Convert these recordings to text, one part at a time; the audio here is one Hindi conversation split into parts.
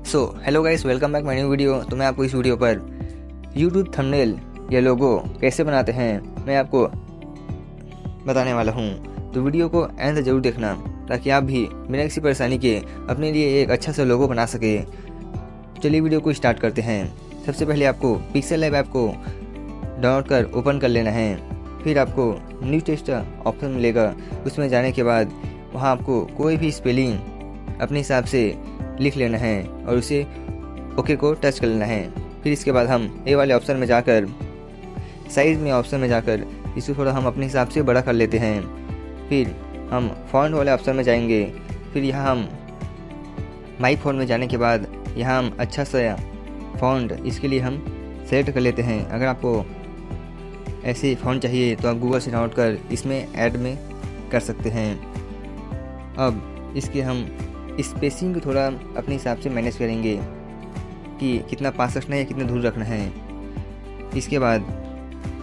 Hello guys, welcome back my new video. तो मैं आपको इस वीडियो पर यूट्यूब थंबनेल या लोगो कैसे बनाते हैं मैं आपको बताने वाला हूं। तो वीडियो को एंड तक जरूर देखना ताकि आप भी बिना किसी परेशानी के अपने लिए एक अच्छा सा लोगो बना सके। चलिए वीडियो को स्टार्ट करते हैं। सबसे पहले आपको पिक्सेलैब ऐप को डाउनलोड कर ओपन कर लेना है। फिर आपको न्यू टेक्स्ट ऑप्शन मिलेगा। उसमें जाने के बाद वहाँ आपको कोई भी स्पेलिंग अपने हिसाब से लिख लेना है और उसे ओके को टच कर लेना है। फिर इसके बाद हम ए वाले ऑप्शन में जाकर साइज़ में ऑप्शन में जाकर इसे थोड़ा हम अपने हिसाब से बड़ा कर लेते हैं। फिर हम फॉन्ट वाले ऑप्शन में जाएंगे। फिर यहाँ हम माई फॉन्ट में जाने के बाद यहाँ हम अच्छा सा फॉन्ट इसके लिए हम सेलेक्ट कर लेते हैं। अगर आपको ऐसे फॉन्ट चाहिए तो आप गूगल से डाउनलोड कर इसमें ऐड में कर सकते हैं। अब इसके हम स्पेसिंग को थोड़ा अपने हिसाब से मैनेज करेंगे कि कितना पास रखना है या कितना दूर रखना है। इसके बाद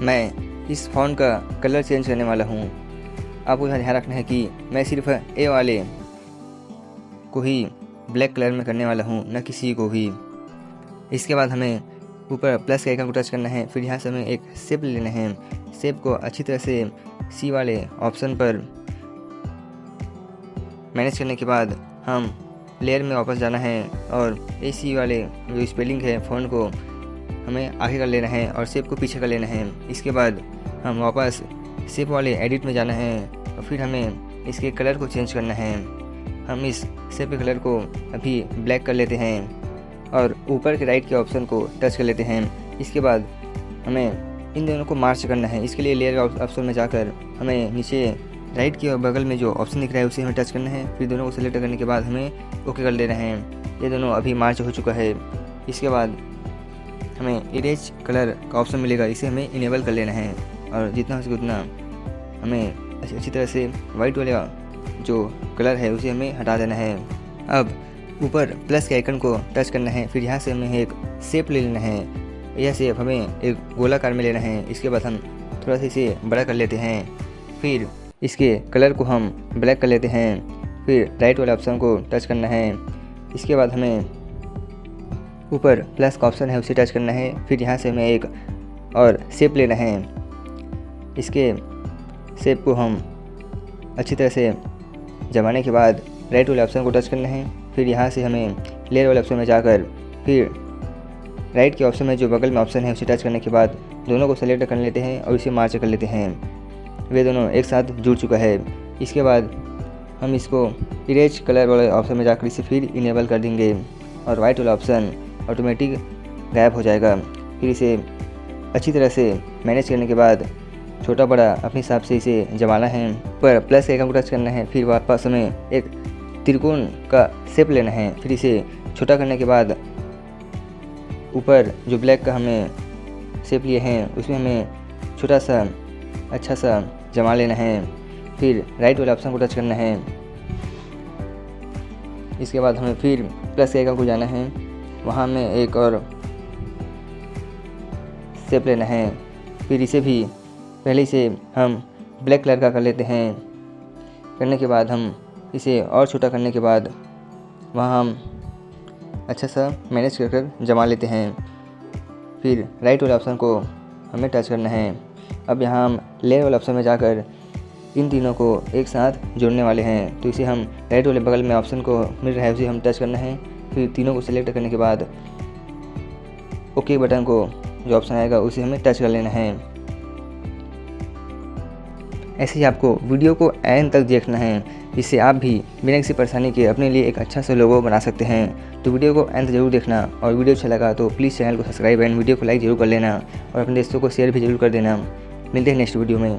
मैं इस फॉन्ट का कलर चेंज करने वाला हूँ। आपको यहाँ ध्यान रखना है कि मैं सिर्फ ए वाले को ही ब्लैक कलर में करने वाला हूँ, न किसी को भी। इसके बाद हमें ऊपर प्लस के आइकन को टच करना है। फिर यहाँ से हमें एक शेप लेना है। शेप को अच्छी तरह से सी वाले ऑप्शन पर मैनेज करने के बाद हम लेयर में वापस जाना है और ए सी वाले जो स्पेलिंग है फ़ॉन्ट को हमें आगे कर लेना है और शेप को पीछे कर लेना है। इसके बाद हम वापस शेप वाले एडिट में जाना है और फिर हमें इसके कलर को चेंज करना है। हम इस शेप के कलर को अभी ब्लैक कर लेते हैं और ऊपर के राइट के ऑप्शन को टच कर लेते हैं। इसके बाद हमें इन दोनों को मार्च करना है। इसके लिए लेयर ऑप्शन में जाकर हमें नीचे राइट के बगल में जो ऑप्शन दिख रहा है उसे हमें टच करना है। फिर दोनों को सेलेक्ट करने के बाद हमें ओके कर लेना है। ये दोनों अभी मार्च हो चुका है। इसके बाद हमें इरेज कलर का ऑप्शन मिलेगा, इसे हमें इनेबल कर लेना है और जितना हो सके उतना हमें अच्छी तरह से वाइट वाला जो कलर है उसे हमें हटा देना है। अब ऊपर प्लस के आइकन को टच करना है। फिर यहाँ से हमें एक शेप ले लेना है। यह शेप हमें एक गोलाकार में लेना है। इसके बाद हम थोड़ा सा इसे बड़ा कर लेते हैं। फिर इसके कलर को हम ब्लैक कर लेते हैं। फिर राइट वाले ऑप्शन को टच करना है। इसके बाद हमें ऊपर प्लस का ऑप्शन है उसे टच करना है। फिर यहाँ से हमें एक और शेप लेना है। इसके शेप को हम अच्छी तरह से जमाने के बाद राइट वाले ऑप्शन को टच करना है। फिर यहाँ से हमें लेयर वाले ऑप्शन में जाकर फिर राइट के ऑप्शन में जो बगल में ऑप्शन है उसे टच करने के बाद दोनों को सेलेक्ट कर लेते हैं और इसे मार्च कर लेते हैं। वे दोनों एक साथ जुड़ चुका है। इसके बाद हम इसको इरेज कलर वाले ऑप्शन में जाकर इसे फिर इनेबल कर देंगे और वाइट वाला ऑप्शन ऑटोमेटिक गायब हो जाएगा। फिर इसे अच्छी तरह से मैनेज करने के बाद छोटा बड़ा अपने हिसाब से इसे जमाना है। पर प्लस के आइकन को टच करना है। फिर वापस हमें एक त्रिकोण का शेप लेना है। फिर इसे छोटा करने के बाद ऊपर जो ब्लैक का हमें शेप लिए हैं उसमें हमें छोटा सा अच्छा सा जमा लेना है। फिर राइट वाले ऑप्शन को टच करना है। इसके बाद हमें फिर प्लस के आइकन को जाना है। वहाँ में एक और शेप लेना है। फिर इसे भी पहले से हम ब्लैक कलर का कर लेते हैं। करने के बाद हम इसे और छोटा करने के बाद वहाँ हम अच्छा सा मैनेज कर जमा लेते हैं। फिर राइट वाले ऑप्शन को हमें टच करना है। अब यहाँ हम लेयर वाले ऑप्शन में जाकर इन तीनों को एक साथ जोड़ने वाले हैं। तो इसे हम राइट वाले बगल में ऑप्शन को मिल रहा है उसे हम टच करना है। फिर तीनों को सिलेक्ट करने के बाद ओके बटन को जो ऑप्शन आएगा उसे हमें टच कर लेना है। ऐसे ही आपको वीडियो को एंड तक देखना है जिससे आप भी बिना किसी परेशानी के अपने लिए एक अच्छा सा लोगो बना सकते हैं। तो वीडियो को एंड तक जरूर देखना और वीडियो अच्छा लगा तो प्लीज़ चैनल को सब्सक्राइब एंड वीडियो को लाइक जरूर कर लेना और अपने दोस्तों को शेयर भी जरूर कर देना। मिलते हैं नेक्स्ट वीडियो में।